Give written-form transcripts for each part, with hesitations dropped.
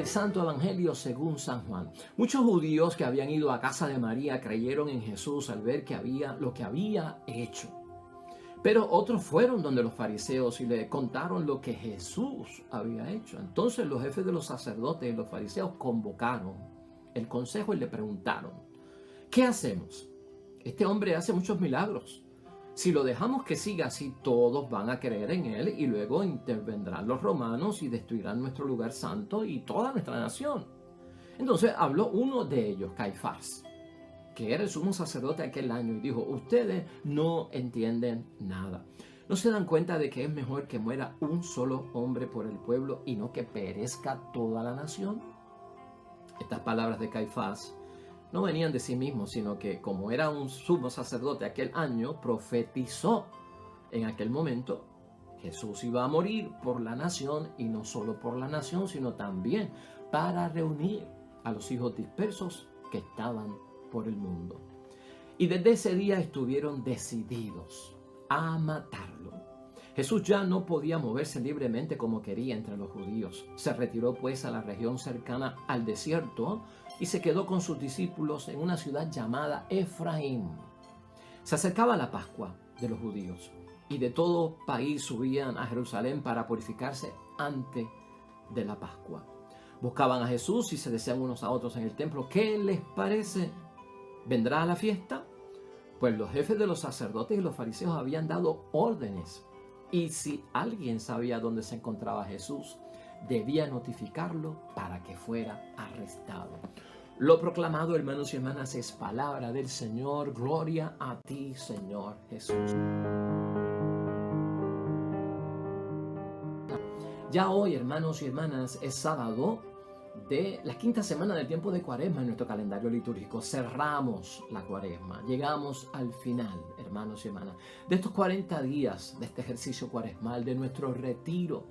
del Santo Evangelio según San Juan. Muchos judíos que habían ido a casa de María creyeron en Jesús al ver lo que había hecho. Pero otros fueron donde los fariseos y le contaron lo que Jesús había hecho. Entonces los jefes de los sacerdotes y los fariseos convocaron el consejo y le preguntaron: ¿qué hacemos? Este hombre hace muchos milagros. Si lo dejamos que siga así, todos van a creer en él y luego intervendrán los romanos y destruirán nuestro lugar santo y toda nuestra nación. Entonces habló uno de ellos, Caifás, que era el sumo sacerdote aquel año, y dijo: ustedes no entienden nada. ¿No se dan cuenta de que es mejor que muera un solo hombre por el pueblo y no que perezca toda la nación? Estas palabras de Caifás no venían de sí mismo, sino que como era un sumo sacerdote aquel año, profetizó en aquel momento Jesús iba a morir por la nación, y no solo por la nación, sino también para reunir a los hijos dispersos que estaban por el mundo. Y desde ese día estuvieron decididos a matarlo. Jesús ya no podía moverse libremente como quería entre los judíos. Se retiró pues a la región cercana al desierto y se quedó con sus discípulos en una ciudad llamada Efraín. Se acercaba la Pascua de los judíos y de todo país subían a Jerusalén para purificarse antes de la Pascua. Buscaban a Jesús y se decían unos a otros en el templo: ¿qué les parece? ¿Vendrá a la fiesta? Pues los jefes de los sacerdotes y los fariseos habían dado órdenes, y si alguien sabía dónde se encontraba Jesús, debía notificarlo para que fuera arrestado. Lo proclamado, hermanos y hermanas, es palabra del Señor. Gloria a ti, Señor Jesús. Ya hoy, hermanos y hermanas, es sábado de la quinta semana del tiempo de Cuaresma en nuestro calendario litúrgico. Cerramos la Cuaresma, llegamos al final, hermanos y hermanas, de estos 40 días de este ejercicio cuaresmal, de nuestro retiro,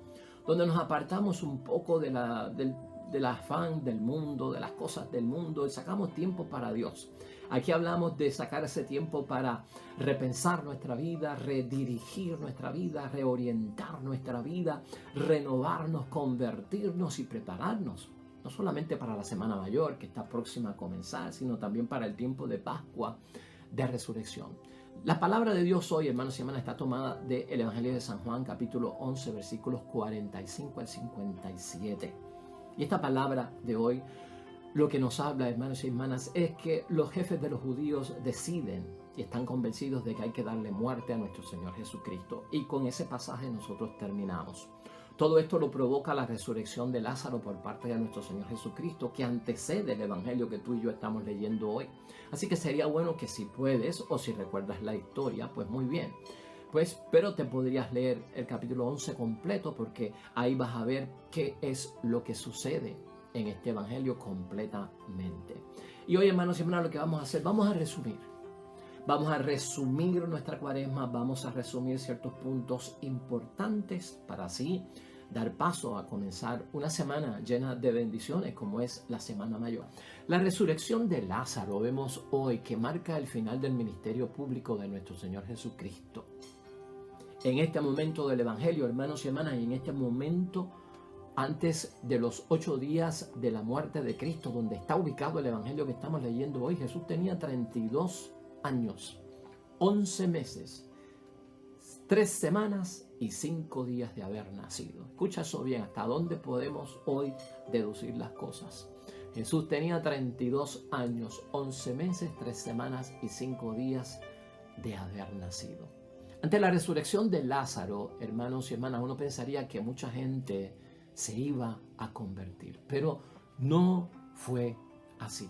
donde nos apartamos un poco del afán del mundo, de las cosas del mundo, y sacamos tiempo para Dios. Aquí hablamos de sacar ese tiempo para repensar nuestra vida, redirigir nuestra vida, reorientar nuestra vida, renovarnos, convertirnos y prepararnos, no solamente para la Semana Mayor, que está próxima a comenzar, sino también para el tiempo de Pascua, de Resurrección. La palabra de Dios hoy, hermanos y hermanas, está tomada del Evangelio de San Juan, capítulo 11, versículos 45 al 57. Y esta palabra de hoy, lo que nos habla, hermanos y hermanas, es que los jefes de los judíos deciden y están convencidos de que hay que darle muerte a nuestro Señor Jesucristo. Y con ese pasaje nosotros terminamos. Todo esto lo provoca la resurrección de Lázaro por parte de nuestro Señor Jesucristo, que antecede el Evangelio que tú y yo estamos leyendo hoy. Así que sería bueno que si puedes o si recuerdas la historia, pues muy bien. Pero te podrías leer el capítulo 11 completo, porque ahí vas a ver qué es lo que sucede en este Evangelio completamente. Y hoy, hermanos y hermanas, lo que vamos a hacer, vamos a resumir. Vamos a resumir nuestra Cuaresma, vamos a resumir ciertos puntos importantes para así dar paso a comenzar una semana llena de bendiciones como es la Semana Mayor. La resurrección de Lázaro vemos hoy que marca el final del ministerio público de nuestro Señor Jesucristo. En este momento del Evangelio, hermanos y hermanas, y en este momento antes de los 8 días de la muerte de Cristo, donde está ubicado el Evangelio que estamos leyendo hoy, Jesús tenía 32 años, 11 meses, 3 semanas y 5 días de haber nacido. Escucha eso bien, hasta dónde podemos hoy deducir las cosas. Jesús tenía 32 años, 11 meses, 3 semanas y 5 días de haber nacido. Ante la resurrección de Lázaro, hermanos y hermanas, uno pensaría que mucha gente se iba a convertir, pero no fue así.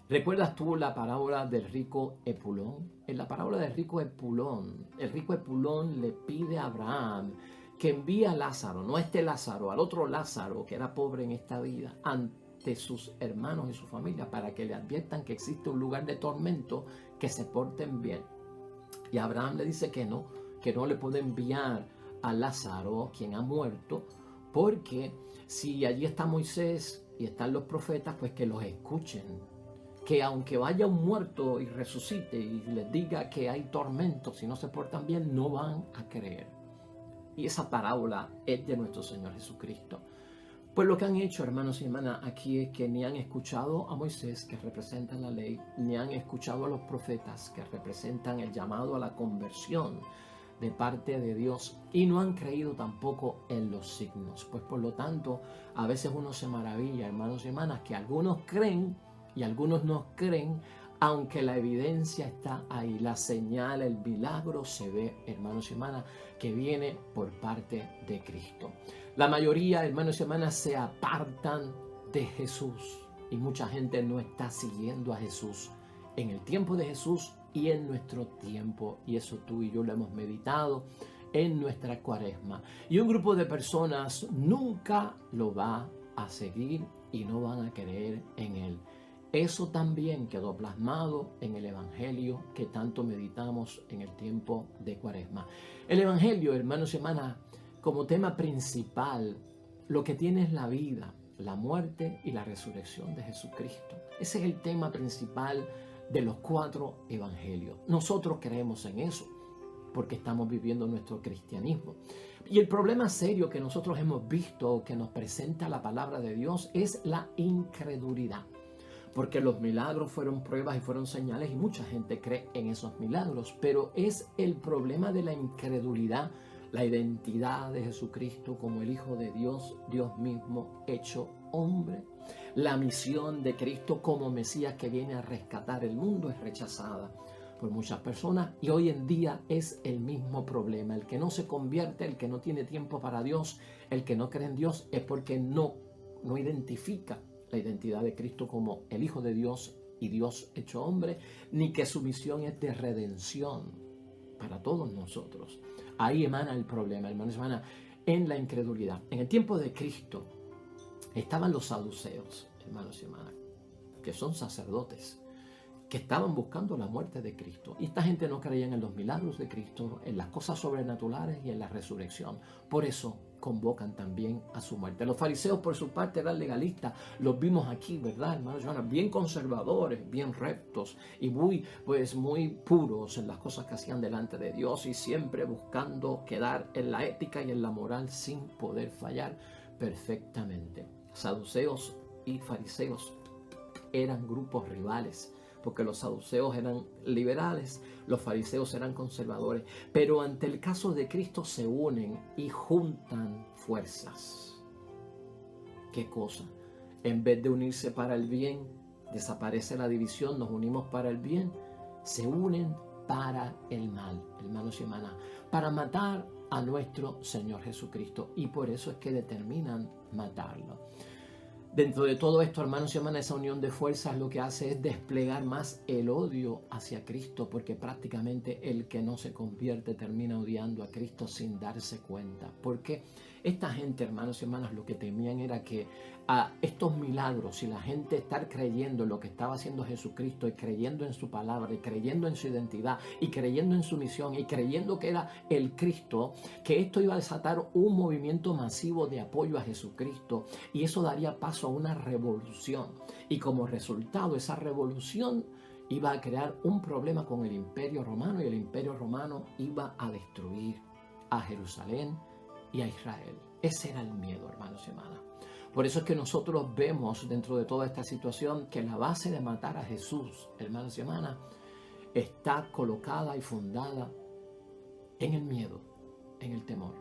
¿Recuerdas tú la parábola del rico Epulón? En la parábola del rico Epulón, el rico Epulón le pide a Abraham que envíe a Lázaro, no a este Lázaro, al otro Lázaro que era pobre en esta vida, ante sus hermanos y su familia, para que le adviertan que existe un lugar de tormento, que se porten bien. Y Abraham le dice que no le puede enviar a Lázaro, quien ha muerto, porque si allí está Moisés y están los profetas, pues que los escuchen. Que aunque vaya un muerto y resucite y les diga que hay tormento, si no se portan bien, no van a creer. Y esa parábola es de nuestro Señor Jesucristo. Pues lo que han hecho, hermanos y hermanas, aquí es que ni han escuchado a Moisés, que representa la ley, ni han escuchado a los profetas, que representan el llamado a la conversión de parte de Dios, y no han creído tampoco en los signos. Pues por lo tanto, a veces uno se maravilla, hermanos y hermanas, que algunos creen y algunos no creen, aunque la evidencia está ahí, la señal, el milagro se ve, hermanos y hermanas, que viene por parte de Cristo. La mayoría, hermanos y hermanas, se apartan de Jesús y mucha gente no está siguiendo a Jesús en el tiempo de Jesús y en nuestro tiempo. Y eso tú y yo lo hemos meditado en nuestra cuaresma. Y un grupo de personas nunca lo va a seguir y no van a creer en él. Eso también quedó plasmado en el Evangelio que tanto meditamos en el tiempo de Cuaresma. El Evangelio, hermanos y hermanas, como tema principal, lo que tiene es la vida, la muerte y la resurrección de Jesucristo. Ese es el tema principal de los 4 evangelios. Nosotros creemos en eso porque estamos viviendo nuestro cristianismo. Y el problema serio que nosotros hemos visto, que nos presenta la palabra de Dios, es la incredulidad. Porque los milagros fueron pruebas y fueron señales y mucha gente cree en esos milagros. Pero es el problema de la incredulidad, la identidad de Jesucristo como el Hijo de Dios, Dios mismo hecho hombre. La misión de Cristo como Mesías que viene a rescatar el mundo es rechazada por muchas personas y hoy en día es el mismo problema. El que no se convierte, el que no tiene tiempo para Dios, el que no cree en Dios es porque no identifica la identidad de Cristo como el Hijo de Dios y Dios hecho hombre, ni que su misión es de redención para todos nosotros. Ahí emana el problema, hermanos y hermanas, en la incredulidad. En el tiempo de Cristo estaban los saduceos, hermanos y hermanas, que son sacerdotes, que estaban buscando la muerte de Cristo. Y esta gente no creía en los milagros de Cristo, en las cosas sobrenaturales y en la resurrección. Por eso convocan también a su muerte. Los fariseos, por su parte, eran legalistas. Los vimos aquí, ¿verdad, hermanos y hermanas? Bien conservadores, bien rectos y muy puros en las cosas que hacían delante de Dios y siempre buscando quedar en la ética y en la moral sin poder fallar perfectamente. Saduceos y fariseos eran grupos rivales, porque los saduceos eran liberales, los fariseos eran conservadores, pero ante el caso de Cristo se unen y juntan fuerzas. ¿Qué cosa? En vez de unirse para el bien, desaparece la división, nos unimos para el bien, se unen para el mal, hermanos y hermanas, para matar a nuestro Señor Jesucristo, y por eso es que determinan matarlo. Dentro de todo esto, hermanos y hermanas, esa unión de fuerzas lo que hace es desplegar más el odio hacia Cristo, porque prácticamente el que no se convierte termina odiando a Cristo sin darse cuenta. Porque esta gente, hermanos y hermanas, lo que temían era que a estos milagros y la gente estar creyendo en lo que estaba haciendo Jesucristo y creyendo en su palabra y creyendo en su identidad y creyendo en su misión y creyendo que era el Cristo, que esto iba a desatar un movimiento masivo de apoyo a Jesucristo y eso daría paso a una revolución. Y como resultado, esa revolución iba a crear un problema con el Imperio Romano y el Imperio Romano iba a destruir a Jerusalén y a Israel. Ese era el miedo, hermanos y hermanas. Por eso es que nosotros vemos dentro de toda esta situación que la base de matar a Jesús, hermanos y hermanas, está colocada y fundada en el miedo, en el temor.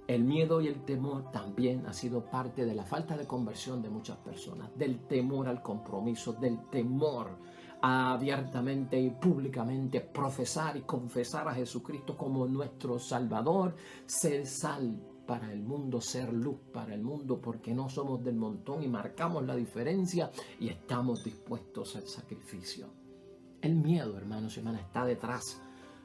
El miedo y el temor también ha sido parte de la falta de conversión de muchas personas, del temor al compromiso, del temor a abiertamente y públicamente profesar y confesar a Jesucristo como nuestro Salvador, ser sal para el mundo, ser luz para el mundo, porque no somos del montón y marcamos la diferencia y estamos dispuestos al sacrificio. El miedo, hermanos y hermanas, está detrás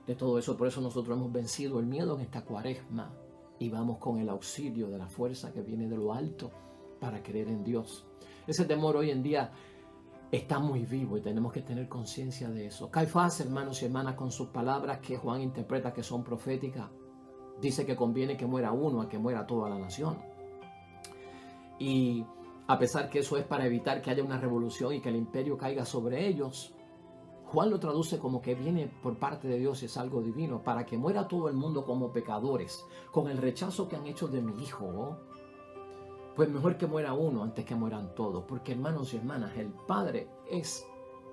de todo eso. Por eso nosotros hemos vencido el miedo en esta cuaresma y vamos con el auxilio de la fuerza que viene de lo alto para creer en Dios. Ese temor hoy en día está muy vivo y tenemos que tener conciencia de eso. Caifás, hermanos y hermanas, con sus palabras que Juan interpreta que son proféticas, dice que conviene que muera uno a que muera toda la nación. Y a pesar que eso es para evitar que haya una revolución y que el imperio caiga sobre ellos, Juan lo traduce como que viene por parte de Dios y es algo divino, para que muera todo el mundo como pecadores, con el rechazo que han hecho de mi hijo. Pues mejor que muera uno antes que mueran todos, porque hermanos y hermanas, el Padre es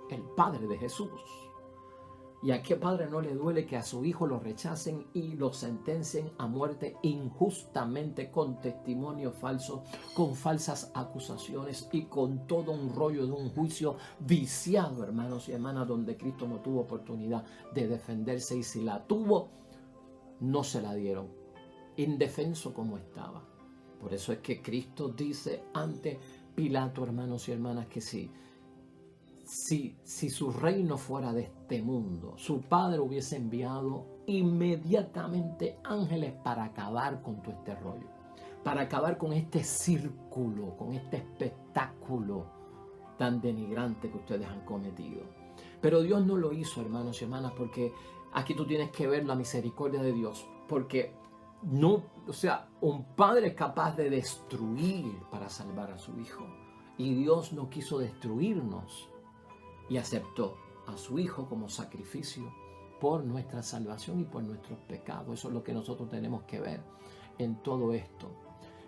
el Padre de Jesús. ¿Y a qué padre no le duele que a su hijo lo rechacen y lo sentencien a muerte injustamente, con testimonio falso, con falsas acusaciones y con todo un rollo de un juicio viciado, hermanos y hermanas, donde Cristo no tuvo oportunidad de defenderse, y si la tuvo, no se la dieron, indefenso como estaba? Por eso es que Cristo dice ante Pilato, hermanos y hermanas, que si su reino fuera de este mundo, su Padre hubiese enviado inmediatamente ángeles para acabar con todo este rollo, para acabar con este círculo, con este espectáculo tan denigrante que ustedes han cometido. Pero Dios no lo hizo, hermanos y hermanas, porque aquí tú tienes que ver la misericordia de Dios, porque no, o sea, un padre es capaz de destruir para salvar a su hijo, y Dios no quiso destruirnos y aceptó a su hijo como sacrificio por nuestra salvación y por nuestros pecados. Eso es lo que nosotros tenemos que ver en todo esto.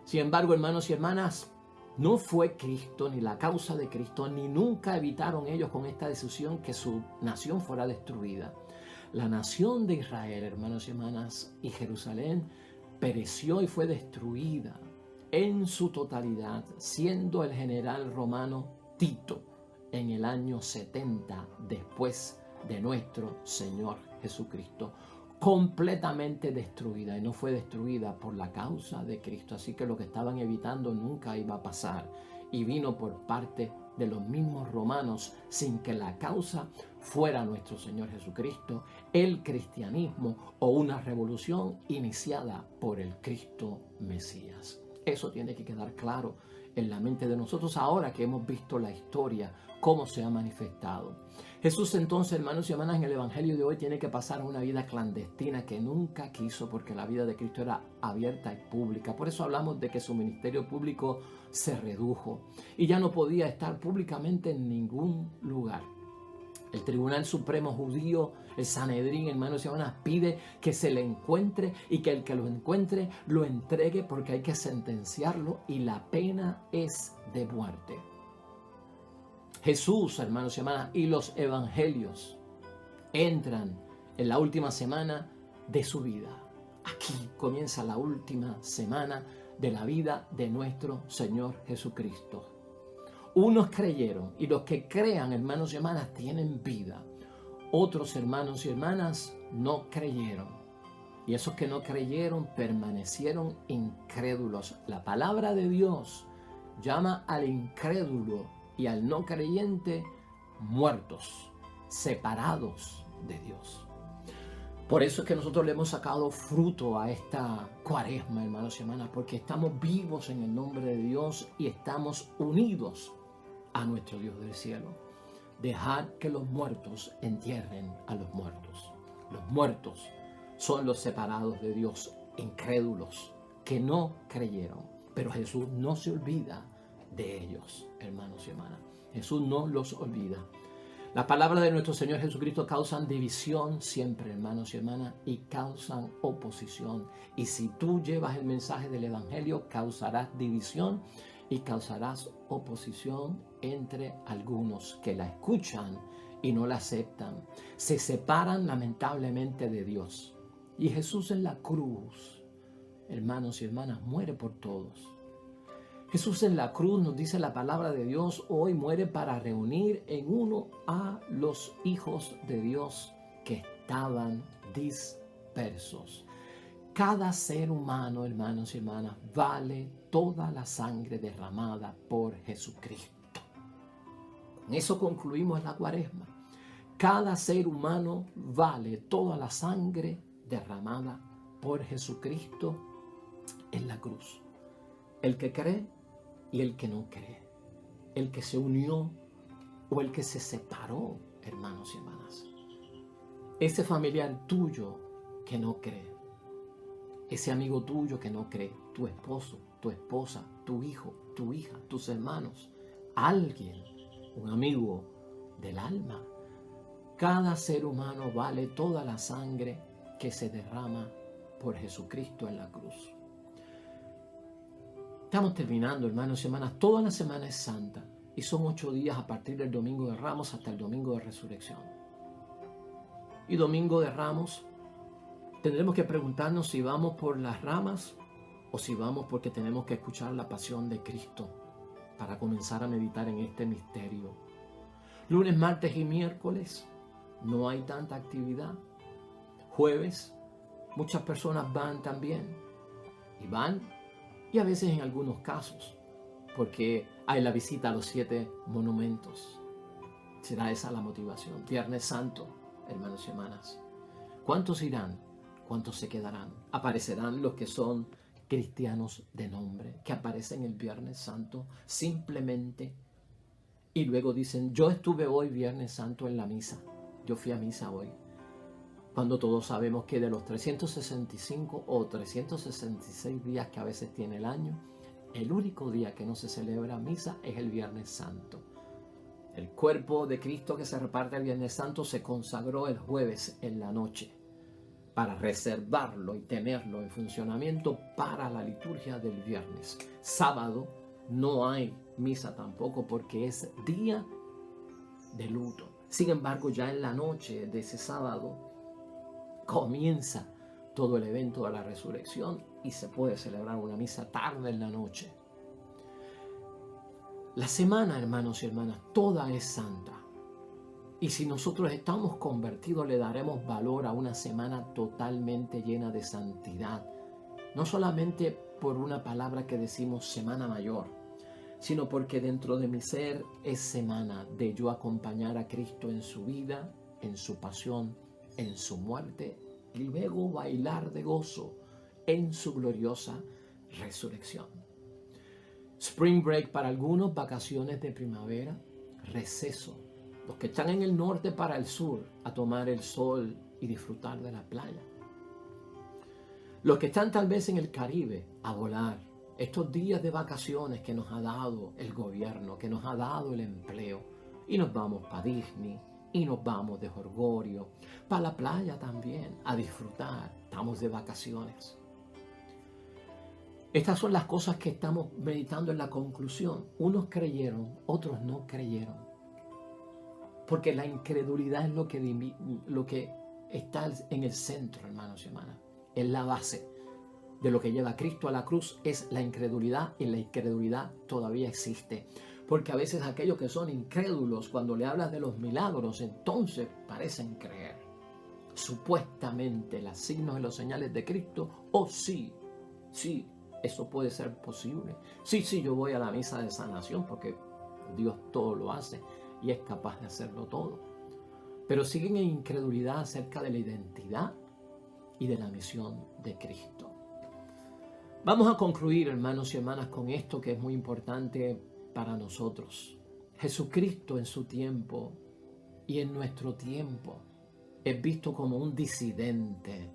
Sin embargo, hermanos y hermanas, no fue Cristo ni la causa de Cristo, ni nunca evitaron ellos con esta decisión que su nación fuera destruida. La nación de Israel, hermanos y hermanas, y Jerusalén pereció y fue destruida en su totalidad, siendo el general romano Tito en el año 70 después de nuestro Señor Jesucristo, completamente destruida, y no fue destruida por la causa de Cristo. Así que lo que estaban evitando nunca iba a pasar, y vino por parte de los mismos romanos, sin que la causa fuera nuestro Señor Jesucristo, el cristianismo o una revolución iniciada por el Cristo Mesías. Eso tiene que quedar claro en la mente de nosotros ahora que hemos visto la historia, cómo se ha manifestado. Jesús entonces, hermanos y hermanas, en el Evangelio de hoy tiene que pasar una vida clandestina que nunca quiso, porque la vida de Cristo era abierta y pública. Por eso hablamos de que su ministerio público se redujo y ya no podía estar públicamente en ningún lugar. El Tribunal Supremo Judío, el Sanedrín, hermanos y hermanas, pide que se le encuentre y que el que lo encuentre lo entregue, porque hay que sentenciarlo y la pena es de muerte. Jesús, hermanos y hermanas, y los evangelios entran en la última semana de su vida. Aquí comienza la última semana de la vida de nuestro Señor Jesucristo. Unos creyeron, y los que crean, hermanos y hermanas, tienen vida. Otros, hermanos y hermanas, no creyeron. Y esos que no creyeron permanecieron incrédulos. La palabra de Dios llama al incrédulo y al no creyente muertos, separados de Dios. Por eso es que nosotros le hemos sacado fruto a esta cuaresma, hermanos y hermanas, porque estamos vivos en el nombre de Dios y estamos unidos a nuestro Dios del cielo. Dejad que los muertos entierren a los muertos. Los muertos son los separados de Dios, incrédulos, que no creyeron. Pero Jesús no se olvida de ellos, hermanos y hermanas. Jesús no los olvida. Las palabras de nuestro Señor Jesucristo causan división siempre, hermanos y hermanas, y causan oposición. Y si tú llevas el mensaje del Evangelio, causarás división y causarás oposición entre algunos que la escuchan y no la aceptan. Se separan lamentablemente de Dios. Y Jesús en la cruz, hermanos y hermanas, muere por todos. Jesús en la cruz, nos dice la palabra de Dios, hoy muere para reunir en uno a los hijos de Dios que estaban dispersos. Cada ser humano, hermanos y hermanas, vale toda la sangre derramada por Jesucristo. Con eso concluimos la cuaresma. Cada ser humano vale toda la sangre derramada por Jesucristo en la cruz. El que cree y el que no cree, el que se unió o el que se separó, hermanos y hermanas. Ese familiar tuyo que no cree, ese amigo tuyo que no cree, tu esposo, tu esposa, tu hijo, tu hija, tus hermanos, alguien, un amigo del alma. Cada ser humano vale toda la sangre que se derrama por Jesucristo en la cruz. Estamos terminando, hermanos y hermanas. Toda la semana es santa y son 8 días a partir del Domingo de Ramos hasta el Domingo de Resurrección. Y Domingo de Ramos tendremos que preguntarnos si vamos por las ramas o si vamos porque tenemos que escuchar la pasión de Cristo para comenzar a meditar en este misterio. Lunes, martes y miércoles no hay tanta actividad. Jueves, muchas personas van también. Y van, y a veces en algunos casos, porque hay la visita a los 7 monumentos. Será esa la motivación. Viernes Santo, hermanos y hermanas. ¿Cuántos irán? ¿Cuántos se quedarán? Aparecerán los que son cristianos de nombre, que aparecen el Viernes Santo simplemente y luego dicen, yo estuve hoy Viernes Santo en la misa, yo fui a misa hoy. Cuando todos sabemos que de los 365 o 366 días que a veces tiene el año, el único día que no se celebra misa es el Viernes Santo. El cuerpo de Cristo que se reparte el Viernes Santo se consagró el jueves en la noche para reservarlo y tenerlo en funcionamiento para la liturgia del viernes. Sábado no hay misa tampoco porque es día de luto. Sin embargo, ya en la noche de ese sábado comienza todo el evento de la resurrección y se puede celebrar una misa tarde en la noche. La semana, hermanos y hermanas, toda es santa. Y si nosotros estamos convertidos, le daremos valor a una semana totalmente llena de santidad. No solamente por una palabra que decimos Semana Mayor, sino porque dentro de mi ser es semana de yo acompañar a Cristo en su vida, en su pasión, en su muerte y luego bailar de gozo en su gloriosa resurrección. Spring break para algunos, vacaciones de primavera, receso. Los que están en el norte para el sur a tomar el sol y disfrutar de la playa. Los que están tal vez en el Caribe a volar. Estos días de vacaciones que nos ha dado el gobierno, que nos ha dado el empleo. Y nos vamos para Disney y nos vamos de jolgorio, para la playa también, a disfrutar. Estamos de vacaciones. Estas son las cosas que estamos meditando en la conclusión. Unos creyeron, otros no creyeron. Porque la incredulidad es lo que está en el centro, hermanos y hermanas. Es la base de lo que lleva a Cristo a la cruz, es la incredulidad, y la incredulidad todavía existe. Porque a veces aquellos que son incrédulos, cuando le hablas de los milagros, entonces parecen creer. Supuestamente los signos y los señales de Cristo, sí, eso puede ser posible. Sí, yo voy a la misa de sanación porque Dios todo lo hace y es capaz de hacerlo todo. Pero siguen en incredulidad acerca de la identidad y de la misión de Cristo. Vamos a concluir, hermanos y hermanas, con esto que es muy importante para nosotros. Jesucristo en su tiempo y en nuestro tiempo es visto como un disidente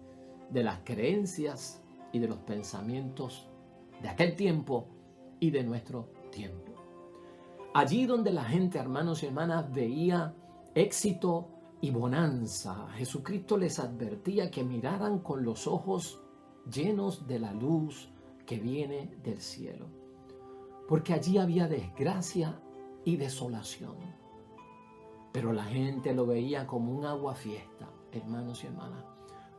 de las creencias y de los pensamientos de aquel tiempo y de nuestro tiempo. Allí donde la gente, hermanos y hermanas, veía éxito y bonanza, Jesucristo les advertía que miraran con los ojos llenos de la luz que viene del cielo. Porque allí había desgracia y desolación. Pero la gente lo veía como un aguafiesta, hermanos y hermanas,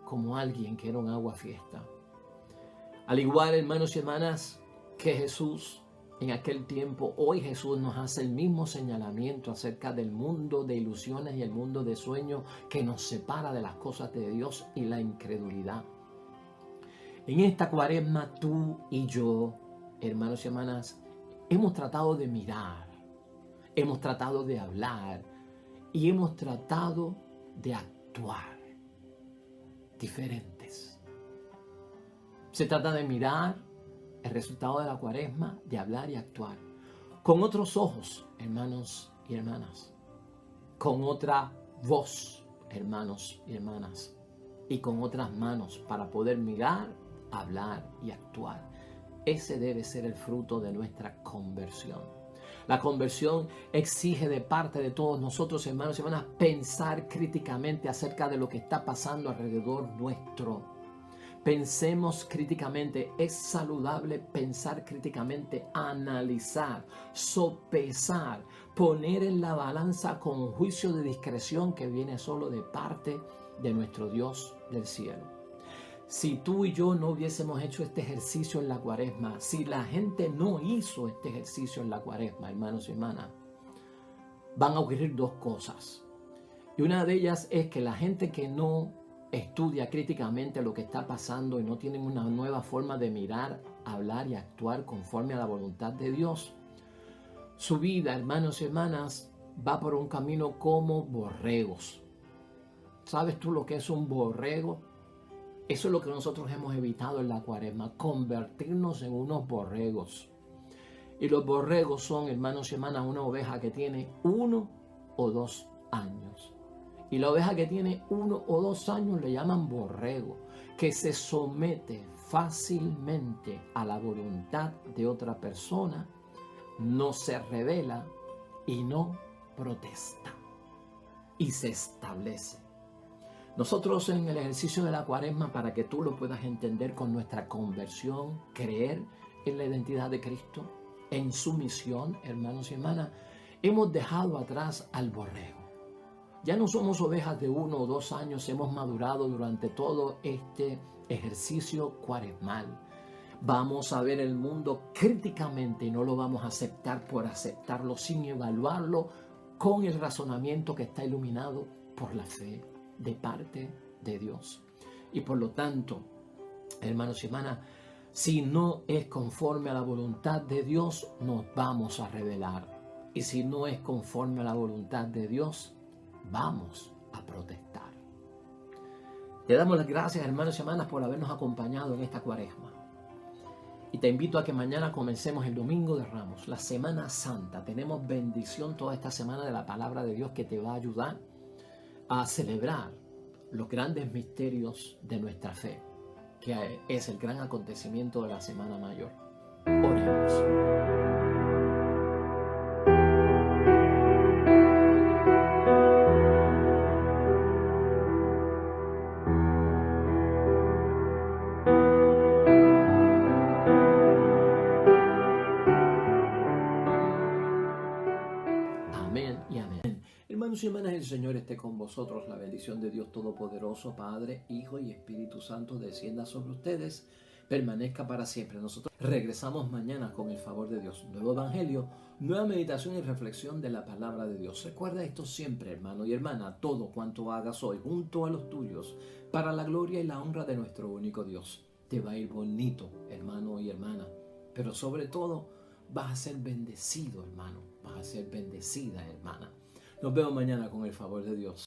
como alguien que era un aguafiesta. Al igual, hermanos y hermanas, que Jesús en aquel tiempo, hoy Jesús nos hace el mismo señalamiento acerca del mundo de ilusiones y el mundo de sueños que nos separa de las cosas de Dios y la incredulidad. En esta cuaresma, tú y yo, hermanos y hermanas, hemos tratado de mirar, hemos tratado de hablar y hemos tratado de actuar diferentes. Se trata de mirar el resultado de la cuaresma, de hablar y actuar con otros ojos, hermanos y hermanas, con otra voz, hermanos y hermanas, y con otras manos para poder mirar, hablar y actuar. Ese debe ser el fruto de nuestra conversión. La conversión exige de parte de todos nosotros, hermanos y hermanas, pensar críticamente acerca de lo que está pasando alrededor nuestro. Pensemos críticamente. Es saludable pensar críticamente, analizar, sopesar, poner en la balanza con juicio de discreción que viene solo de parte de nuestro Dios del cielo. Si tú y yo no hubiésemos hecho este ejercicio en la Cuaresma, si la gente no hizo este ejercicio en la Cuaresma, hermanos y hermanas, van a ocurrir dos cosas. Y una de ellas es que la gente que no estudia críticamente lo que está pasando y no tienen una nueva forma de mirar, hablar y actuar conforme a la voluntad de Dios, su vida, hermanos y hermanas, va por un camino como borregos. ¿Sabes tú lo que es un borrego? Eso es lo que nosotros hemos evitado en la Cuaresma, convertirnos en unos borregos. Y los borregos son, hermanos y hermanas, una oveja que tiene 1 o 2 años. Y la oveja que tiene 1 o 2 años le llaman borrego, que se somete fácilmente a la voluntad de otra persona, no se rebela y no protesta. Y se establece. Nosotros en el ejercicio de la Cuaresma, para que tú lo puedas entender con nuestra conversión, creer en la identidad de Cristo, en su misión, hermanos y hermanas, hemos dejado atrás al borrego. Ya no somos ovejas de 1 o 2 años, hemos madurado durante todo este ejercicio cuaresmal. Vamos a ver el mundo críticamente y no lo vamos a aceptar por aceptarlo, sin evaluarlo con el razonamiento que está iluminado por la fe de parte de Dios. Y por lo tanto, hermanos y hermanas, si no es conforme a la voluntad de Dios, nos vamos a rebelar. Y si no es conforme a la voluntad de Dios, vamos a protestar. Te damos las gracias, hermanos y hermanas, por habernos acompañado en esta Cuaresma. Y te invito a que mañana comencemos el Domingo de Ramos, la Semana Santa. Tenemos bendición toda esta semana de la palabra de Dios que te va a ayudar a celebrar los grandes misterios de nuestra fe, que es el gran acontecimiento de la Semana Mayor. Oremos. Amén y amén. Hermanos y hermanas, el Señor esté con vosotros. La bendición de Dios Todopoderoso, Padre, Hijo y Espíritu Santo, descienda sobre ustedes, permanezca para siempre. Nosotros regresamos mañana con el favor de Dios. Nuevo Evangelio, nueva meditación y reflexión de la palabra de Dios. Recuerda esto siempre, hermano y hermana, todo cuanto hagas hoy junto a los tuyos, para la gloria y la honra de nuestro único Dios. Te va a ir bonito, hermano y hermana, pero sobre todo vas a ser bendecido, hermano. Vas a ser bendecida, hermana. Nos vemos mañana con el favor de Dios.